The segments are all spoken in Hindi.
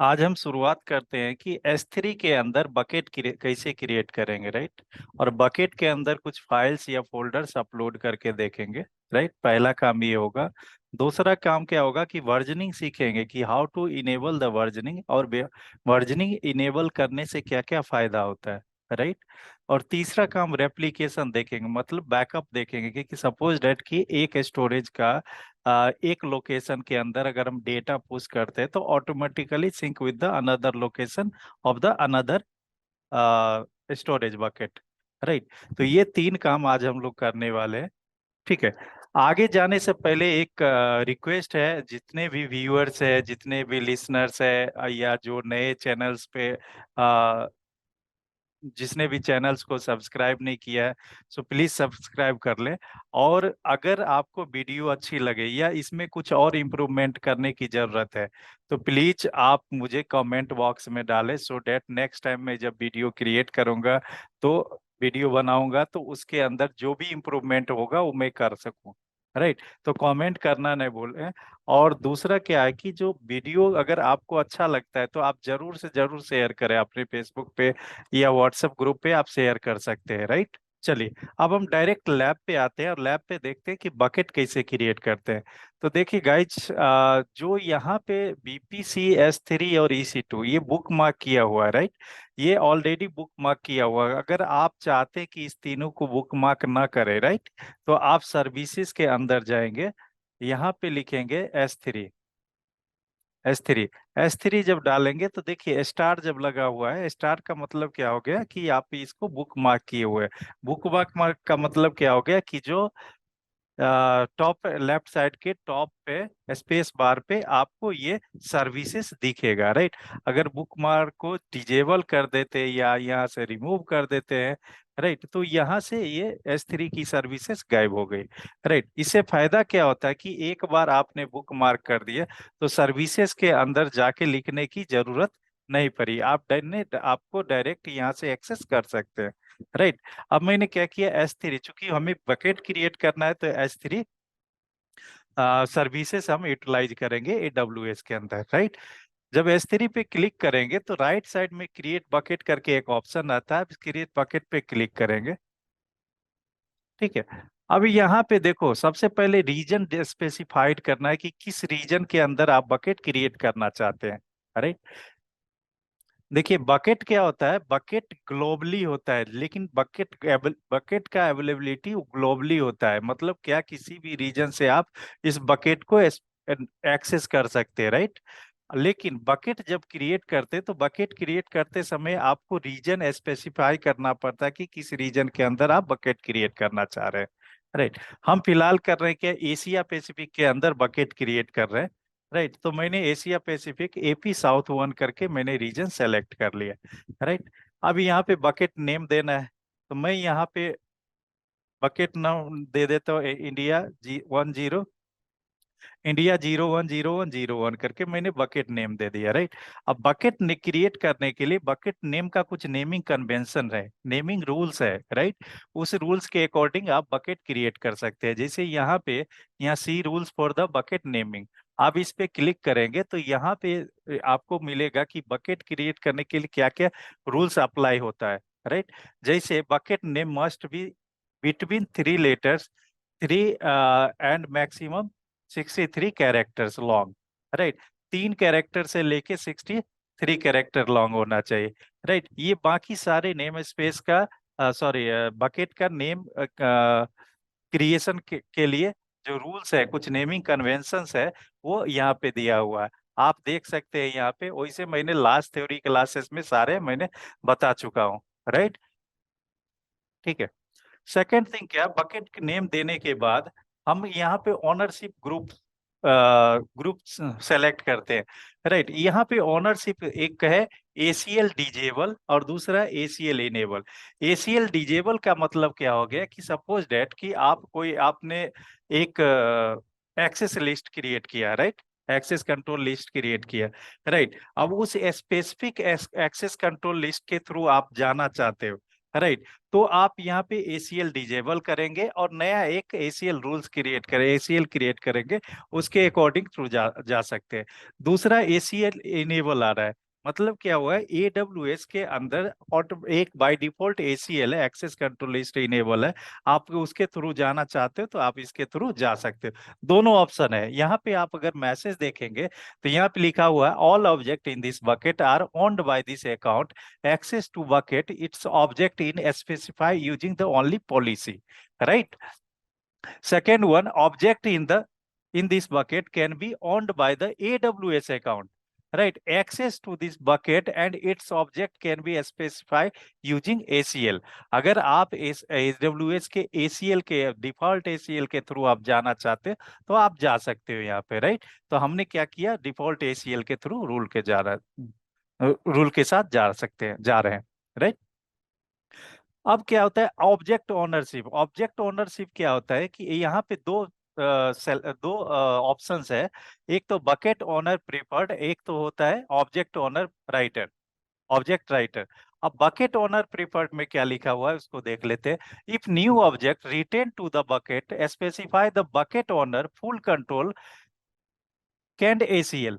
आज हम शुरुआत करते हैं कि S3 के अंदर बकेट कैसे क्रिएट करेंगे, राइट। और बकेट के अंदर कुछ फाइल्स या फोल्डर्स अपलोड करके देखेंगे, राइट। पहला काम ये होगा। दूसरा काम क्या होगा कि वर्जनिंग सीखेंगे कि how to enable the versioning, और वर्जनिंग इनेबल करने से क्या क्या फायदा होता है, राइट। और तीसरा काम रेप्लिकेशन देखेंगे, मतलब बैकअप देखेंगे कि सपोज डेट कि एक स्टोरेज का एक लोकेशन के अंदर अगर हम डेटा पुश करते हैं तो automatically sync with the another location of the another storage bucket, right. तो ये तीन काम आज हम लोग करने वाले हैं, ठीक है। आगे जाने से पहले एक रिक्वेस्ट है, जितने भी व्यूअर्स है, जितने भी लिसनर्स है, या जो नए चैनल्स पे जिसने भी चैनल्स को सब्सक्राइब नहीं किया है, सो प्लीज सब्सक्राइब कर लें। और अगर आपको वीडियो अच्छी लगे या इसमें कुछ और इम्प्रूवमेंट करने की जरूरत है तो प्लीज आप मुझे कमेंट बॉक्स में डालें, सो डेट नेक्स्ट टाइम मैं जब वीडियो क्रिएट करूंगा तो वीडियो बनाऊंगा तो उसके अंदर जो भी इम्प्रूवमेंट होगा वो मैं कर सकूं, राइट। तो कमेंट करना नहीं भूलें। और दूसरा क्या है कि जो वीडियो अगर आपको अच्छा लगता है तो आप जरूर से जरूर शेयर करें अपने फेसबुक पे या व्हाट्सएप ग्रुप पे आप शेयर कर सकते हैं, राइट। चलिए, अब हम डायरेक्ट लैब पे आते हैं और लैब पे देखते हैं कि बकेट कैसे क्रिएट करते हैं। तो देखिए गाइज, जो यहाँ पे BPC S3 और EC2 ये बुक मार्क किया हुआ है, राइट। ये ऑलरेडी बुक मार्क किया हुआ है। अगर आप चाहते हैं कि इस तीनों को बुक मार्क ना करें, राइट, तो आप सर्विसेज के अंदर जाएंगे, यहाँ पे लिखेंगे S3 जब डालेंगे तो देखिए स्टार जब लगा हुआ है, स्टार का मतलब क्या हो गया कि आप इसको बुक मार्क किए हुए हैं। बुक मार्क का मतलब क्या हो गया कि जो टॉप लेफ्ट साइड के टॉप पे स्पेस बार पे आपको ये सर्विसेज दिखेगा, राइट। अगर बुक मार्क को डिजेबल कर देते या यहाँ से रिमूव कर देते हैं, राइट, तो यहाँ से ये S3 की सर्विसेज गायब हो गई, राइट। इससे फायदा क्या होता है कि एक बार आपने बुक मार्क कर दिया तो सर्विसेज के अंदर जाके लिखने की जरूरत नहीं पड़ी, आपको डायरेक्ट यहाँ से एक्सेस कर सकते हैं, राइट। अब मैंने क्या किया, S3 चूंकि हमें बकेट क्रिएट करना है तो S3 सर्विसेज हम यूटिलाइज करेंगे AWS के अंदर, राइट। जब S3 पे क्लिक करेंगे तो राइट साइड में क्रिएट बकेट करके एक ऑप्शन आता है, क्रिएट बकेट पे क्लिक करेंगे, ठीक है। अभी यहाँ पे देखो, सबसे पहले रीजन स्पेसिफाइड करना है कि किस रीजन के अंदर आप बकेट क्रिएट करना चाहते हैं, राइट। देखिए बकेट क्या होता है, बकेट ग्लोबली होता है, लेकिन बकेट का अवेलेबिलिटी ग्लोबली होता है। मतलब क्या, किसी भी रीजन से आप इस बकेट को एक्सेस कर सकते हैं, राइट। लेकिन बकेट जब क्रिएट करते तो बकेट क्रिएट करते समय आपको रीजन स्पेसिफाई करना पड़ता है कि किस रीजन के अंदर आप बकेट क्रिएट करना चाह रहे हैं, राइट। हम फिलहाल कर रहे हैं क्या, एशिया पैसिफिक के अंदर बकेट क्रिएट कर रहे हैं, राइट। तो मैंने एशिया पैसिफिक AP साउथ 1 करके मैंने रीजन सेलेक्ट कर लिया, राइट। अब यहाँ पे बकेट नेम देना है, तो मैं यहाँ पे बकेट नाम दे देता हूँ इंडिया 01010101 करके मैंने बकेट नेम दे दिया, राइट। अब बकेट क्रिएट करने के लिए बकेट नेम का कुछ नेमिंग कन्वेंशन है, नेमिंग रूल्स है, राइट। उस रूल्स के अकॉर्डिंग आप बकेट क्रिएट कर सकते हैं। जैसे यहाँ see rules for the bucket naming, आप इस पे क्लिक करेंगे तो यहाँ पे आपको मिलेगा कि बकेट क्रिएट करने के लिए क्या क्या रूल्स अप्लाई होता है, राइट। जैसे bucket name must be between 3 letters, 3 and maximum 63 characters long, right. 3 character से लेके 63 कैरेक्टर लॉन्ग होना चाहिए, राइट। ये बाकी सारे नेम स्पेस का, सॉरी, बकेट का नेम क्रिएशन के लिए जो रूल्स है, कुछ नेमिंग कन्वेंशंस है, वो यहाँ पे दिया हुआ है। आप देख सकते हैं यहाँ पे, वैसे मैंने लास्ट थ्योरी क्लासेस में सारे मैंने बता चुका हूँ, राइट, ठीक है। सेकेंड थिंग क्या, बकेट नेम देने के बाद हम यहाँ पे ओनरशिप ग्रुप सेलेक्ट करते हैं, राइट। यहाँ पे ओनरशिप एक है ACL डिजेबल और दूसरा ACL इनेबल। ACL डिजेबल का मतलब क्या हो गया कि सपोज डेट कि आपने एक एक्सेस लिस्ट क्रिएट किया, right, access control list create किया, राइट। अब उस स्पेसिफिक एक्सेस कंट्रोल लिस्ट के थ्रू आप जाना चाहते हो, राइट। तो आप यहाँ पे ACL डिजेबल करेंगे और नया एक ACL रूल्स क्रिएट करें, ACL क्रिएट करेंगे, उसके अकॉर्डिंग थ्रू जा सकते हैं। दूसरा ACL इनेबल आ रहा है, मतलब क्या हुआ है, AWS के अंदर एक बाय डिफॉल्ट ACL है, एक्सेस कंट्रोल लिस्ट इनेबल है। आप उसके थ्रू जाना चाहते हो तो आप इसके थ्रू जा सकते हो। दोनों ऑप्शन है। यहाँ पे आप अगर मैसेज देखेंगे तो यहाँ पे लिखा हुआ है all object in this bucket are owned by this account, access to bucket its object in specify using the only policy, right? Second one, object in this bucket can be owned by the AWS account, right? Access to this bucket and its object can be specified using ACL. अगर आप इस AWS के ACL के डिफॉल्ट ACL के थ्रू आप जाना चाहते हो तो आप जा सकते हो यहाँ पे, राइट? तो हमने क्या किया, डिफॉल्ट ACL के थ्रू रूल के साथ जा रहे हैं, राइट? अब क्या होता है ऑब्जेक्ट ओनरशिप। ऑब्जेक्ट ओनरशिप क्या होता है कि यहाँ पे दो ऑप्शंस है। एक तो बकेट ओनर प्रीफर्ड, एक तो होता है object owner writer, object writer. अब बकेट ओनर प्रीफर्ड में क्या लिखा हुआ है उसको देख लेते हैं। If new object written to the bucket specify the bucket owner full control canned ACL,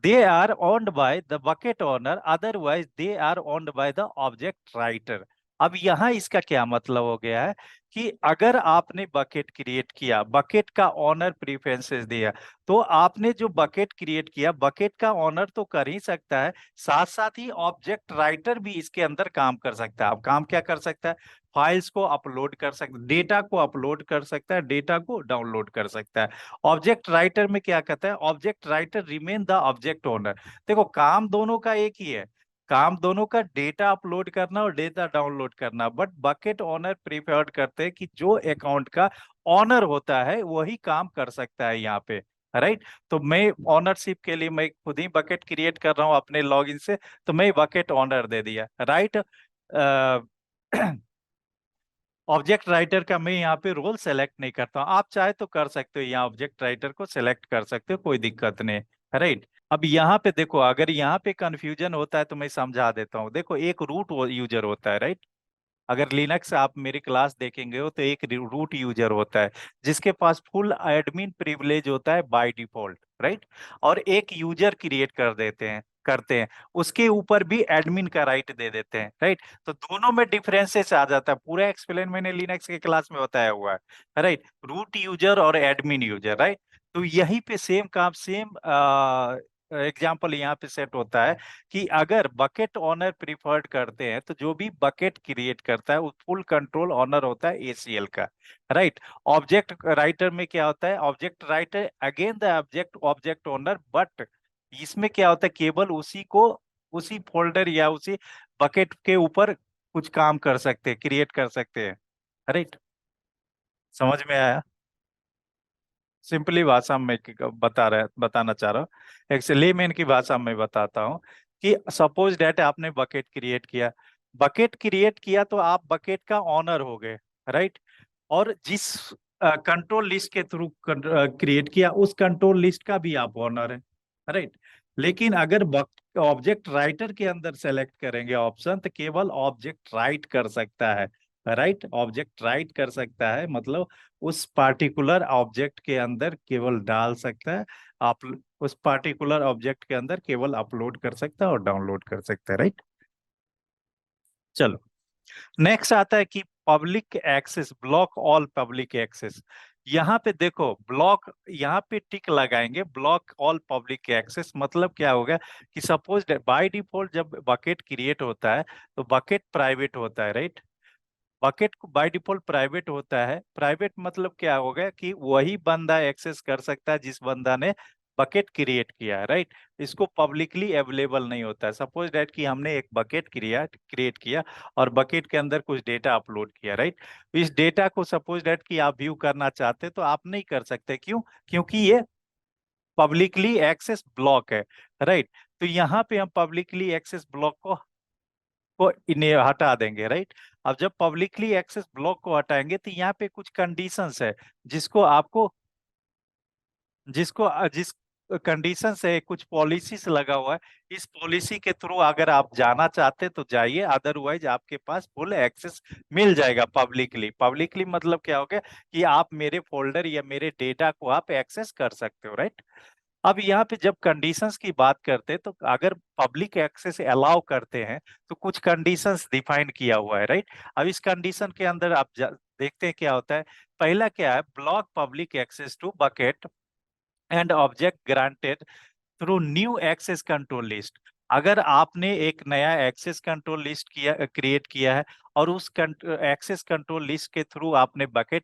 they are owned by the bucket owner, otherwise they are owned by the object writer। अब यहाँ इसका क्या मतलब हो गया है कि अगर आपने बकेट क्रिएट किया, बकेट का ऑनर प्रीफरेंसेस दिया, तो आपने जो बकेट क्रिएट किया, बकेट का ऑनर तो कर ही सकता है, साथ साथ ही ऑब्जेक्ट राइटर भी इसके अंदर काम कर सकता है। अब काम क्या कर सकता है, फाइल्स को अपलोड कर सकता है, डेटा को अपलोड कर सकता है, डेटा को डाउनलोड कर सकता है। ऑब्जेक्ट राइटर में क्या कहता है, object writer remain the object owner. देखो काम दोनों का एक ही है, काम दोनों का डेटा अपलोड करना और डेटा डाउनलोड करना, बट बकेट ओनर प्रीफर्ड करते हैं कि जो अकाउंट का ऑनर होता है वही काम कर सकता है यहाँ पे, राइट? तो मैं ऑनरशिप के लिए मैं खुद ही बकेट क्रिएट कर रहा हूँ अपने लॉगिन से, तो मैं बकेट ऑनर दे दिया, राइट? ऑब्जेक्ट राइटर का मैं यहाँ पे रोल सेलेक्ट नहीं करता हूँ, आप चाहे तो कर सकते हो, यहाँ ऑब्जेक्ट राइटर को सेलेक्ट कर सकते हो, कोई दिक्कत नहीं, राइट? अब यहाँ पे देखो, अगर यहाँ पे कंफ्यूजन होता है तो मैं समझा देता हूँ। देखो एक रूट यूजर होता है, राइट? अगर लिनक्स आप मेरी क्लास देखेंगे हो तो एक रूट यूजर होता है जिसके पास फुल एडमिन प्रिविलेज होता है बाय डिफॉल्ट, राइट? और एक यूजर क्रिएट करते हैं, उसके ऊपर भी एडमिन का राइट दे देते हैं, राइट? तो दोनों में डिफरेंसेस आ जाता है, पूरा एक्सप्लेन मैंने लिनक्स के क्लास में बताया हुआ है, राइट? रूट यूजर और एडमिन यूजर, राइट? तो यहीं पे सेम काम, सेम एग्जाम्पल यहाँ पे सेट होता है कि अगर बकेट ऑनर प्रिफर्ड करते हैं तो जो भी बकेट क्रिएट करता है वो फुल कंट्रोल ऑनर होता है ACL का, राइट? ऑब्जेक्ट राइटर में क्या होता है, object writer again the object owner, but इसमें क्या होता है, केवल उसी फोल्डर या उसी बकेट के ऊपर कुछ काम कर सकते हैं, क्रिएट कर सकते हैं, राइट? समझ में आया? सिंपली भाषा में बताना चाह रहा हूँ, एक लेमैन की भाषा में बताता हूँ कि सपोज डेट आपने बकेट क्रिएट किया, बकेट क्रिएट किया तो आप बकेट का ऑनर हो गए, राइट? और जिस कंट्रोल लिस्ट के थ्रू क्रिएट किया उस कंट्रोल लिस्ट का भी आप ऑनर है, राइट? लेकिन अगर ऑब्जेक्ट राइटर के अंदर सेलेक्ट करेंगे ऑप्शन, तो केवल ऑब्जेक्ट राइट कर सकता है, राइट? ऑब्जेक्ट राइट कर सकता है मतलब उस पार्टिकुलर ऑब्जेक्ट के अंदर केवल डाल सकता है, आप उस पार्टिकुलर ऑब्जेक्ट के अंदर केवल अपलोड कर सकता है और डाउनलोड कर सकता है, राइट? चलो नेक्स्ट आता है कि public access, block all public access. यहाँ पे देखो ब्लॉक, यहाँ पे टिक लगाएंगे, ब्लॉक ऑल पब्लिक एक्सेस मतलब क्या होगा कि सपोज बाय डिफॉल्ट जब बकेट क्रिएट होता है तो बकेट प्राइवेट होता है, राइट? बकेट को बाय डिफॉल्ट प्राइवेट होता है। प्राइवेट मतलब क्या होगा कि वही बंदा एक्सेस कर सकता है जिस बंदा ने बकेट क्रिएट किया है, राइट? इसको पब्लिकली अवेलेबल नहीं होता है। सपोज दैट कि हमने एक बकेट क्रिएट किया और बकेट के अंदर कुछ डेटा अपलोड किया, राइट? इस डेटा को सपोज दैट कि आप व्यू करना चाहते तो आप नहीं कर सकते, क्यों? क्योंकि ये पब्लिकली एक्सेस ब्लॉक है, राइट? तो यहाँ पे हम पब्लिकली एक्सेस ब्लॉक को इन्हें हटा देंगे, राइट? अब जब पब्लिकली एक्सेस ब्लॉक को हटाएंगे तो यहाँ पे कुछ कंडीशंस है जिसको आपको जिसको जिस कंडीशंस है, कुछ पॉलिसीज लगा हुआ है। इस पॉलिसी के थ्रू अगर आप जाना चाहते तो जाइए, अदरवाइज आपके पास फुल एक्सेस मिल जाएगा पब्लिकली। पब्लिकली मतलब क्या हो गया कि आप मेरे फोल्डर या मेरे डेटा को आप एक्सेस कर सकते हो, राइट। अब यहाँ पे जब कंडीशंस की बात करते हैं तो अगर पब्लिक एक्सेस अलाउ करते हैं तो कुछ कंडीशंस डिफाइन किया हुआ है, राइट। अब इस कंडीशन के अंदर आप देखते हैं क्या होता है। पहला क्या है, block public access to bucket and object granted through new access control list. अगर आपने एक नया एक्सेस कंट्रोल लिस्ट क्रिएट किया है और उस एक्सेस कंट्रोल लिस्ट के थ्रू आपने बकेट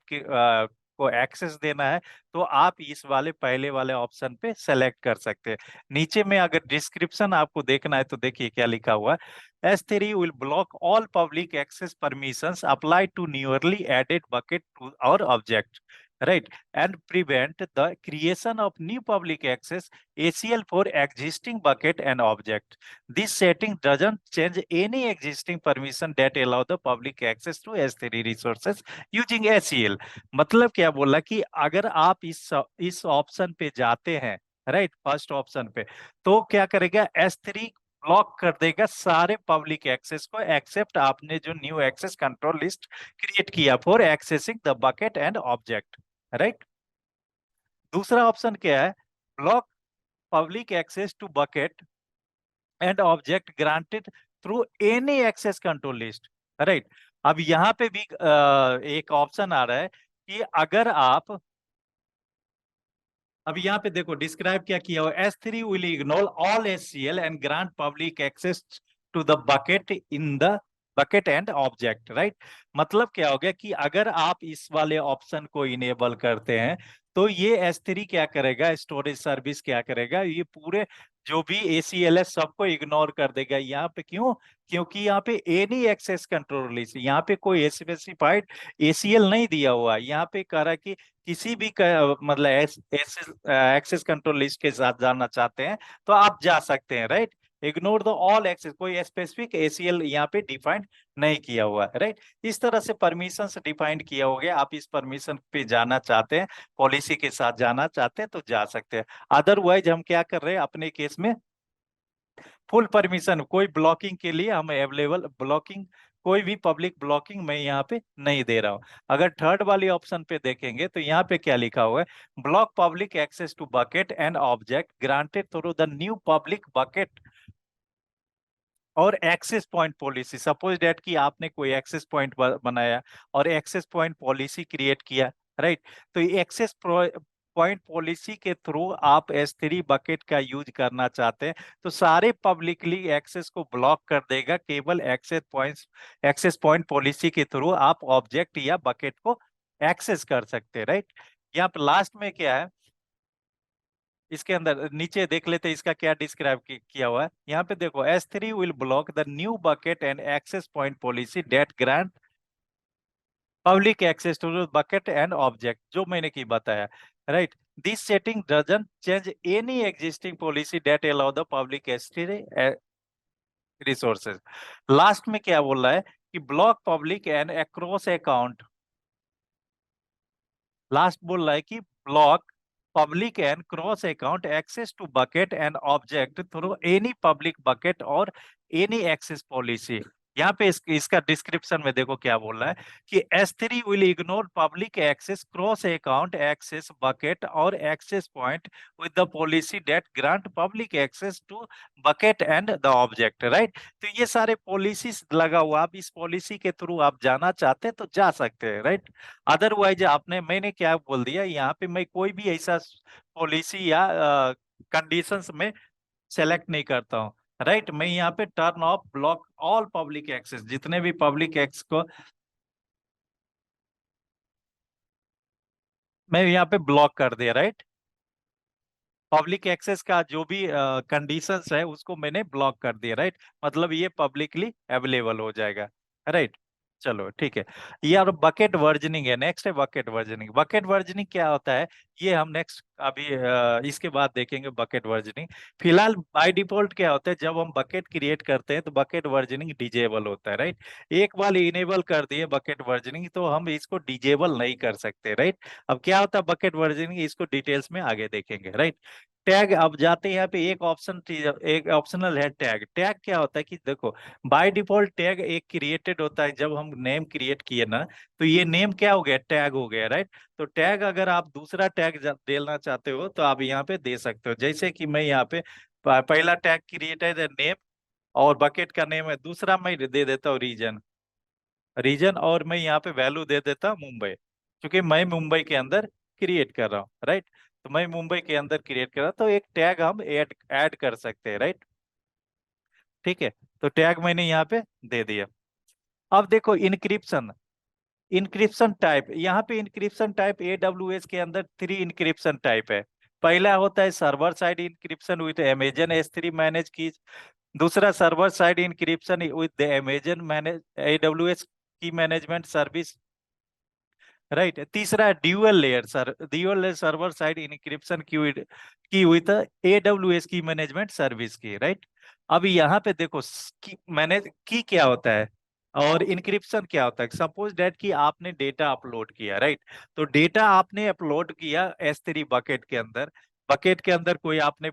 को एक्सेस देना है, तो आप इस वाले पहले वाले ऑप्शन पे सेलेक्ट कर सकते हैं। नीचे में अगर डिस्क्रिप्शन आपको देखना है तो देखिए क्या लिखा हुआ है। S3 will block all public access permissions applied to newly added bucket to our object, right, and prevent the creation of new public access ACL for existing bucket and object. This setting doesn't change any existing permission that allow the public access to S3 resources using ACL. मतलब क्या बोला कि अगर आप इस ऑप्शन पे जाते हैं, राइट, फर्स्ट ऑप्शन पे, तो क्या करेगा, S3 ब्लॉक कर देगा सारे पब्लिक एक्सेस को, एक्सेप्ट आपने जो new access control list create किया for accessing the bucket and object, right. दूसरा ऑप्शन क्या है, block public access to bucket and object granted through any access control list, right. अब यहाँ पे भी एक ऑप्शन आ रहा है कि अगर आप, अब यहाँ पे देखो डिस्क्राइब क्या किया हुआ, S3 will ignore all SCL and grant public access to the bucket in the bucket and object, right. मतलब क्या हो गया कि अगर आप इस वाले ऑप्शन को इनेबल करते हैं तो ये S3 क्या करेगा, स्टोरेज सर्विस क्या करेगा, ये पूरे जो भी ACLS सबको इग्नोर कर देगा। यहाँ पे क्यों, क्योंकि यहाँ पे एनी एक्सेस कंट्रोल लिस्ट, यहाँ पे कोई स्पेसिफाइड ACL नहीं दिया हुआ। यहाँ पे कह रहा है कि किसी भी मतलब एक्सेस कंट्रोल लिस्ट के साथ जाना चाहते हैं तो आप जा सकते हैं, right. Ignore the all access, कोई स्पेसिफिक ACL यहाँ पे डिफाइंड नहीं किया हुआ है, राइट। इस तरह से परमिशन डिफाइंड किया हो गया। आप इस परमिशन पे जाना चाहते हैं, पॉलिसी के साथ जाना चाहते हैं तो जा सकते हैं। अदरवाइज हम क्या कर रहे हैं अपने केस में, फुल परमिशन, कोई ब्लॉकिंग के लिए हम अवेलेबल, ब्लॉकिंग कोई भी पब्लिक ब्लॉकिंग मैं यहाँ पे नहीं दे रहा हूँ। अगर थर्ड वाली ऑप्शन पे देखेंगे तो यहाँ पे क्या लिखा हुआ है, block public access to bucket and object granted through the new public bucket और access point policy. Suppose that कि आपने कोई एक्सेस पॉइंट बनाया और एक्सेस पॉइंट पॉलिसी क्रिएट किया, राइट। तो ये एक्सेस पॉइंट पॉलिसी के थ्रू आप S3 बकेट का यूज करना चाहते हैं तो सारे पब्लिकली एक्सेस को ब्लॉक कर देगा, केवल एक्सेस पॉइंट पॉलिसी के थ्रू आप ऑब्जेक्ट या बकेट को एक्सेस कर सकते हैं, राइट। यहाँ पर लास्ट में क्या है, इसके अंदर नीचे देख लेते हैं इसका क्या डिस्क्राइब किया हुआ है। यहाँ पे देखो, S3 will block the new bucket and access point policy that grant public access to bucket and object, जो मैंने की बताया, right. This setting doesn't change any existing policy that allow the public S3 resources. Last में क्या बोल रहा है कि block public and across account, last बोल रहा है कि block public and cross account access to bucket and object through any public bucket और एनी एक्सेस पॉलिसी। यहाँ पे इसका डिस्क्रिप्शन में देखो क्या बोल रहा है कि S3 will ignore public access cross account access bucket और access point with the policy that grant public access to bucket and the object, right. तो ये सारे पॉलिसीज लगा हुआ, आप इस पॉलिसी के थ्रू आप जाना चाहते हैं तो जा सकते हैं, राइट। अदरवाइज आपने, मैंने क्या बोल दिया यहाँ पे, मैं कोई भी ऐसा पॉलिसी या कंडीशंस में सेलेक्ट नहीं करता हूँ, राइट। मैं यहाँ पे turn off block all public access, जितने भी पब्लिक एक्सेस को मैं यहाँ पे ब्लॉक कर दिया, राइट। पब्लिक एक्सेस का जो भी कंडीशंस है उसको मैंने ब्लॉक कर दिया, राइट। मतलब ये पब्लिकली अवेलेबल हो जाएगा, राइट। चलो ठीक है। ये और बकेट वर्जनिंग है, नेक्स्ट है बकेट वर्जनिंग। बकेट वर्जनिंग क्या होता है ये हम नेक्स्ट अभी इसके बाद देखेंगे बकेट वर्जनिंग। फिलहाल बाय डिफॉल्ट क्या होता है, जब हम बकेट क्रिएट करते हैं तो बकेट वर्जनिंग डिजेबल होता है, राइट। एक बार इनेबल कर दिए बकेट वर्जनिंग तो हम इसको डिजेबल नहीं कर सकते, राइट। अब क्या होता है बकेट वर्जनिंग, इसको डिटेल्स में आगे देखेंगे, राइट। टैग अब जाते हैं यहाँ पे, एक ऑप्शनल है टैग। टैग क्या होता है कि देखो, बाय डिफॉल्ट टैग एक क्रिएटेड होता है जब हम नेम क्रिएट किए ना, तो ये नेम क्या हो गया, टैग हो गया, राइट। तो टैग अगर आप दूसरा टैग देना चाहते हो तो आप यहाँ पे दे सकते हो, जैसे कि मैं यहाँ पे पहला टैग क्रिएटेड है नेम, और बकेट का नेम है, दूसरा मैं दे देता हूँ रीजन। रीजन और मैं यहाँ पे वैल्यू दे देता हूँ मुंबई, क्योंकि मैं मुंबई के अंदर क्रिएट कर रहा हूँ, राइट। तो मैं मुंबई के अंदर क्रिएट कर रहा हूँ, तो एक टैग हम ऐड ऐड कर सकते हैं, राइट। ठीक है, तो टैग मैंने यहाँ पे दे दिया। अब देखो इनक्रिप्शन, इनक्रिप्शन टाइप, यहाँ पे इनक्रिप्शन टाइप AWS के अंदर 3 इनक्रिप्शन टाइप है। पहला होता है server side encryption with Amazon S3 manage की। दूसरा server side encryption with the Amazon manage AWS की मैनेजमेंट सर्विस, राइट। तीसरा dual layer dual layer server side encryption की हुई था AWS की मैनेजमेंट सर्विस की, राइट। अब यहाँ पे देखो की मैनेज की क्या होता है और इनक्रिप्शन क्या होता है। सपोज डेट कि आपने डेटा अपलोड किया, राइट। तो डेटा आपने अपलोड किया S3 बकेट के अंदर, बकेट के अंदर कोई आपने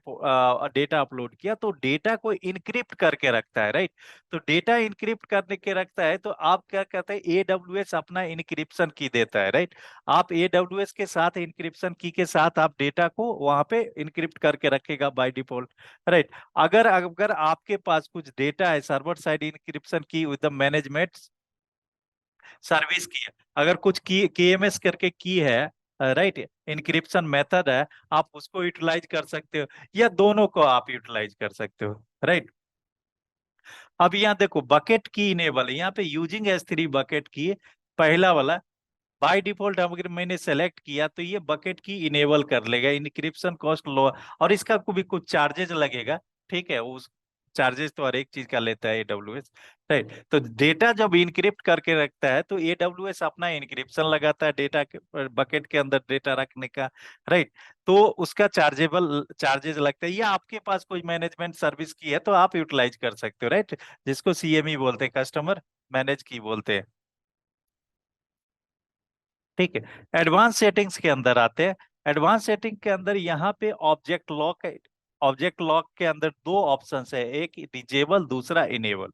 डेटा अपलोड किया, तो डेटा को इनक्रिप्ट करके रखता है, राइट। तो डेटा इनक्रिप्ट करने के रखता है, तो आप क्या कहते हैं, AWS अपना इनक्रिप्शन की देता है, राइट। आप AWS के साथ इनक्रिप्शन की के साथ आप डेटा को वहां पे इनक्रिप्ट करके रखेगा बाय डिफॉल्ट, राइट। अगर अगर आपके पास कुछ डेटा है सर्वर साइड इनक्रिप्शन की विद द मैनेजमेंट सर्विस की है, अगर कुछ की KMS करके की है, राइट, इनक्रिप्शन मेथड है, आप उसको यूटिलाइज कर सकते हो, या दोनों को आप यूटिलाइज कर सकते हो, राइट। अब यहाँ देखो बकेट की इनेबल है, यहाँ पे यूजिंग S3 बकेट की पहला वाला बाय डिफॉल्ट अगर मैंने सेलेक्ट किया तो ये बकेट की इनेबल कर लेगा, इनक्रिप्शन कॉस्ट लो, और इसका को भी कुछ चार्जेस लगेगा, ठीक है। उस चार्जेस तो हर एक चीज का लेता है AWS, राइट। तो डेटा जब इनक्रिप्ट करके रखता है तो AWS अपना इनक्रिप्शन लगाता है डेटा के बकेट के अंदर डेटा रखने का, राइट। तो उसका चार्जेबल चार्जेस लगता है, या आपके पास कोई मैनेजमेंट सर्विस की है तो आप यूटिलाइज कर सकते हो, राइट, जिसको CME बोलते हैं, कस्टमर मैनेज की बोलते हैं, ठीक है। एडवांस सेटिंग्स के अंदर आते हैं। एडवांस सेटिंग के अंदर यहाँ पे ऑब्जेक्ट लॉक, ऑब्जेक्ट लॉक के अंदर दो ऑप्शंस है, एक डिजेबल दूसरा इनेबल।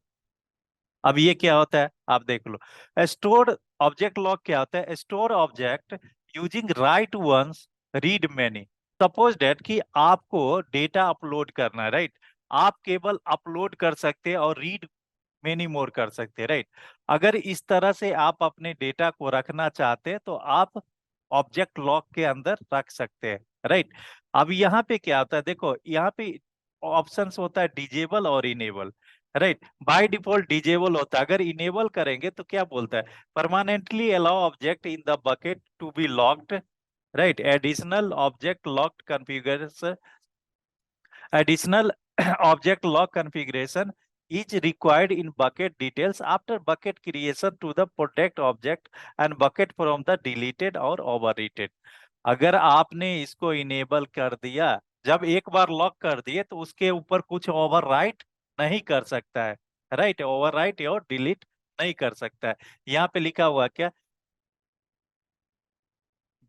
अब ये क्या होता है आप देख लो। स्टोर ऑब्जेक्ट लॉक क्या होता है, store object using right once read many. Suppose that कि आपको डेटा अपलोड करना है, राइट। आप केवल अपलोड कर सकते हैं और रीड मेनी मोर कर सकते हैं, राइट। अगर इस तरह से आप अपने डेटा को रखना चाहते हैं तो आप ऑब्जेक्ट लॉक के अंदर रख सकते हैं, राइट। अब यहाँ पे क्या होता है, देखो यहाँ पे ऑप्शंस होता है डिजेबल और enable, right. By default disable होता है, अगर इनेबल करेंगे तो क्या बोलता है, permanently allow object in the bucket to be locked, right. Additional object locked configuration, additional object lock configuration is required in bucket details after bucket creation to the protect object and bucket from the deleted or overwritten। अगर आपने इसको इनेबल कर दिया, जब एक बार लॉक कर दिए तो उसके ऊपर कुछ ओवरराइट नहीं कर सकता है, राइट। ओवरराइट और डिलीट नहीं कर सकता है। यहाँ पे लिखा हुआ क्या,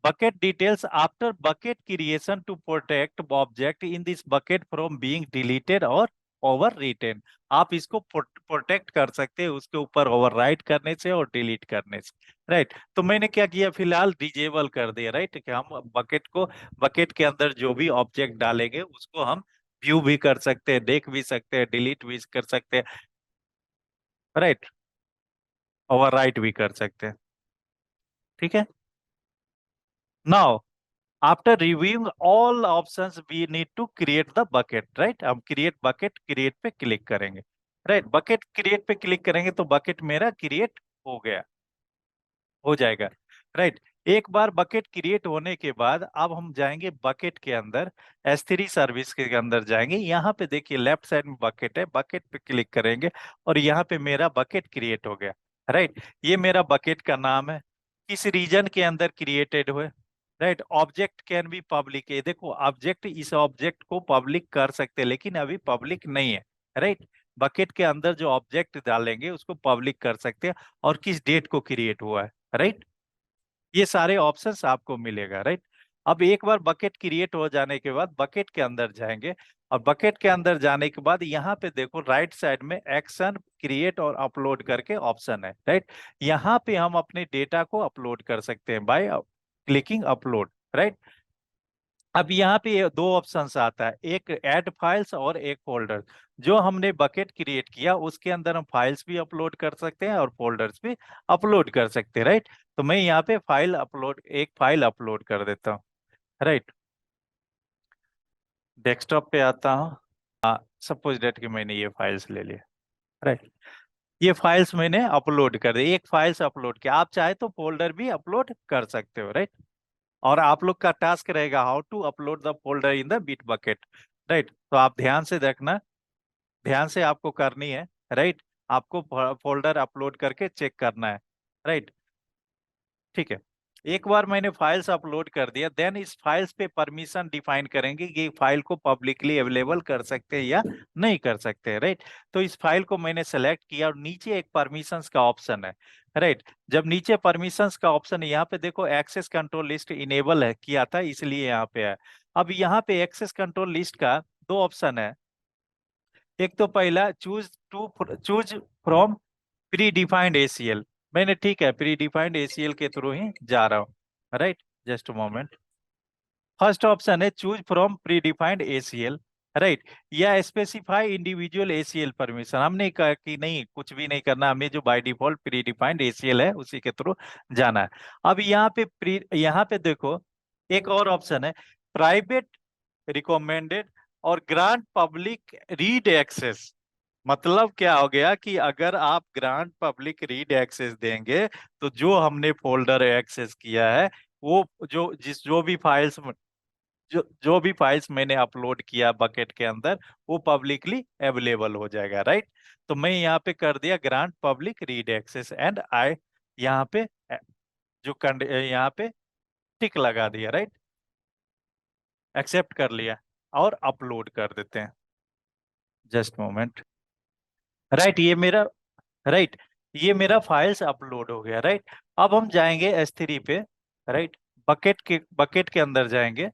bucket details after bucket creation to protect object in this bucket from being deleted or overwritten। आप इसको प्रोटेक्ट कर सकते हैं उसके ऊपर ओवरराइट करने से और डिलीट करने से, राइट। तो मैंने क्या किया, फिलहाल डिजेबल कर दिया, राइट, कि हम बकेट को, बकेट के अंदर जो भी ऑब्जेक्ट डालेंगे उसको हम व्यू भी कर सकते हैं, देख भी सकते हैं, डिलीट भी कर सकते हैं, राइट, ओवरराइट भी कर सकते हैं, ठीक है। Now after reviewing all options we need to create the bucket, right. हम क्रिएट बकेट, क्रिएट पे क्लिक करेंगे, राइट। बकेट क्रिएट पे क्लिक करेंगे तो बकेट मेरा क्रिएट हो गया, हो जाएगा, राइट। एक बार बकेट क्रिएट होने के बाद अब हम जाएंगे बकेट के अंदर, S3 सर्विस के अंदर जाएंगे। यहाँ पे देखिए लेफ्ट साइड में बकेट है, बकेट पे क्लिक करेंगे और यहाँ पे मेरा बकेट क्रिएट हो गया, राइट। ये मेरा बकेट का नाम है, किस रीजन के अंदर क्रिएटेड हुए, right. Object can be public, ये देखो ऑब्जेक्ट, इस ऑब्जेक्ट को पब्लिक कर सकते हैं लेकिन अभी पब्लिक नहीं है, राइट। बकेट के अंदर जो ऑब्जेक्ट डालेंगे उसको पब्लिक कर सकते हैं, और किस डेट को क्रिएट हुआ है, राइट। ये सारे ऑप्शंस आपको मिलेगा, राइट। अब एक बार बकेट क्रिएट हो जाने के बाद बकेट के अंदर जाएंगे, और बकेट के अंदर जाने के बाद यहाँ पे देखो राइट साइड में एक्शन, क्रिएट और अपलोड करके ऑप्शन है, राइट। यहाँ पे हम अपने डेटा को अपलोड कर सकते हैं बाय क्लिकिंग अपलोड, राइट। अब यहाँ पे ये दो ऑप्शंस आता है, एक ऐड फाइल्स और एक फोल्डर। जो हमने बकेट क्रिएट किया उसके अंदर हम फाइल्स भी अपलोड कर सकते हैं और फोल्डर्स भी अपलोड कर सकते हैं, राइट। तो मैं यहाँ पे एक फाइल अपलोड कर देता हूँ, राइट। डेस्कटॉप पे आता हूँ। सपोज डेट कि मैंने ये फाइल्स ले लिया, राइट। ये फाइल्स मैंने अपलोड कर दी, एक फाइल्स अपलोड किया, आप चाहे तो फोल्डर भी अपलोड कर सकते हो, राइट। और आप लोग का टास्क रहेगा how to upload the folder in the bit bucket, right. तो आप ध्यान से देखना, ध्यान से आपको करनी है, राइट। आपको फोल्डर अपलोड करके चेक करना है, राइट। ठीक है। एक बार मैंने फाइल्स अपलोड कर दिया, देन इस फाइल्स पे परमिशन डिफाइन करेंगे कि फाइल को पब्लिकली अवेलेबल कर सकते हैं या नहीं कर सकते हैं, राइट। तो इस फाइल को मैंने सेलेक्ट किया और नीचे एक परमिशंस का ऑप्शन है, राइट। जब नीचे परमिशंस का ऑप्शन है, यहाँ पे देखो एक्सेस कंट्रोल लिस्ट इनेबल है किया था इसलिए यहाँ पे है। अब यहाँ पे एक्सेस कंट्रोल लिस्ट का दो ऑप्शन है। एक तो पहला choose from predefined ACL. मैंने ठीक है प्री डिफाइंड एसीएल के थ्रू ही जा रहा हूँ, right. Just moment. First option है choose from predefined ACL, right. या स्पेसिफाई इंडिविजुअल एसीएल परमिशन। हमने कहा कि नहीं, कुछ भी नहीं करना, हमें जो by default pre defined ACL है उसी के थ्रू जाना है। अब यहाँ पे देखो एक और ऑप्शन है, प्राइवेट रिकमेंडेड और ग्रांट पब्लिक रीड एक्सेस। मतलब क्या हो गया कि अगर आप ग्रांट पब्लिक रीड एक्सेस देंगे तो जो हमने फोल्डर एक्सेस किया है, वो जो भी फाइल्स मैंने अपलोड किया बकेट के अंदर, वो पब्लिकली अवेलेबल हो जाएगा, राइट। तो मैं यहाँ पे कर दिया grant public read access and I यहाँ पे यहाँ पे टिक लगा दिया, राइट। एक्सेप्ट कर लिया और अपलोड कर देते हैं। Just moment. राइट, राइट ये मेरा फाइल्स अपलोड हो गया, राइट। अब हम जाएंगे S3 पे, राइट। बकेट के अंदर जाएंगे,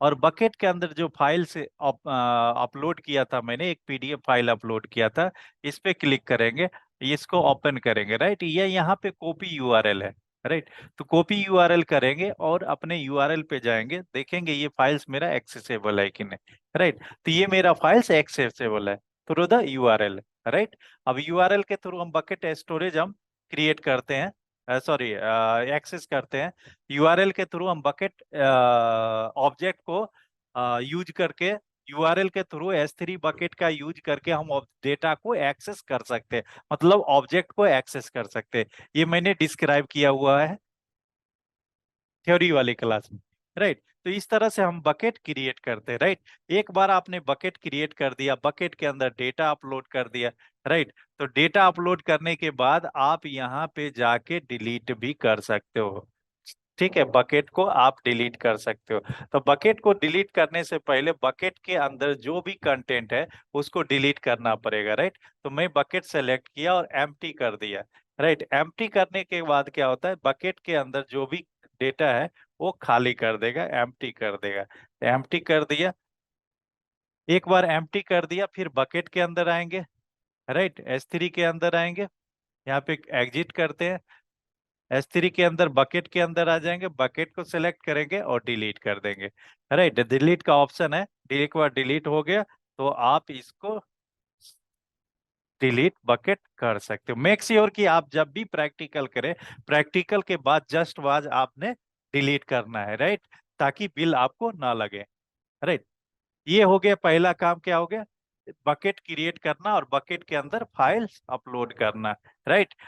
और बकेट के अंदर जो फाइल से अपलोड किया था मैंने, एक PDF फाइल अपलोड किया था, इस पे क्लिक करेंगे, इसको ओपन करेंगे, राइट। ये यहाँ पे कॉपी URL है, राइट। तो कॉपी URL करेंगे और अपने URL पे जाएंगे, देखेंगे ये फाइल्स मेरा एक्सेसिबल है कि नहीं, राइट। तो ये मेरा फाइल्स एक्सेसिबल है थ्रू द URL, राइट। अब URL के थ्रू हम बकेट स्टोरेज हम क्रिएट करते हैं, सॉरी एक्सेस करते हैं। URL के थ्रू हम बकेट ऑब्जेक्ट को यूज करके, URL के थ्रू S3 बकेट का यूज करके हम डेटा को एक्सेस कर सकते हैं, मतलब ऑब्जेक्ट को एक्सेस कर सकते हैं। ये मैंने डिस्क्राइब किया हुआ है थ्योरी वाली क्लास में, राइट। तो इस तरह से हम बकेट क्रिएट करते हैं, राइट। एक बार आपने बकेट क्रिएट कर दिया, बकेट के अंदर डेटा अपलोड कर दिया, राइट। तो डेटा अपलोड करने के बाद आप यहाँ पे जाके डिलीट भी कर सकते हो, ठीक है। बकेट को आप डिलीट कर सकते हो। तो बकेट को डिलीट करने से पहले बकेट के अंदर जो भी कंटेंट है उसको डिलीट करना पड़ेगा, राइट। तो मैं बकेट सेलेक्ट किया और एम्प्टी कर दिया, राइट। एम्प्टी करने के बाद क्या होता है, बकेट के अंदर जो भी डेटा है वो खाली कर देगा, एम्प्टी कर देगा। एम्प्टी कर दिया, एक बार एम्प्टी कर दिया, फिर बकेट के अंदर आएंगे, राइट। S3 के अंदर आएंगे, यहाँ पे एग्जिट करते हैं, S3 के अंदर बकेट के अंदर आ जाएंगे, बकेट को सिलेक्ट करेंगे और डिलीट कर देंगे, राइट। डिलीट का ऑप्शन है, एक बार डिलीट हो गया तो आप इसको डिलीट बकेट कर सकते हो। मेक श्योर कि आप जब भी प्रैक्टिकल करें, प्रैक्टिकल के बाद जस्ट वाज आपने डिलीट करना है, राइट, ताकि बिल आपको ना लगे, राइट। ये हो गया, पहला काम क्या हो गया, बकेट क्रिएट करना और बकेट के अंदर फाइल्स अपलोड करना, राइट।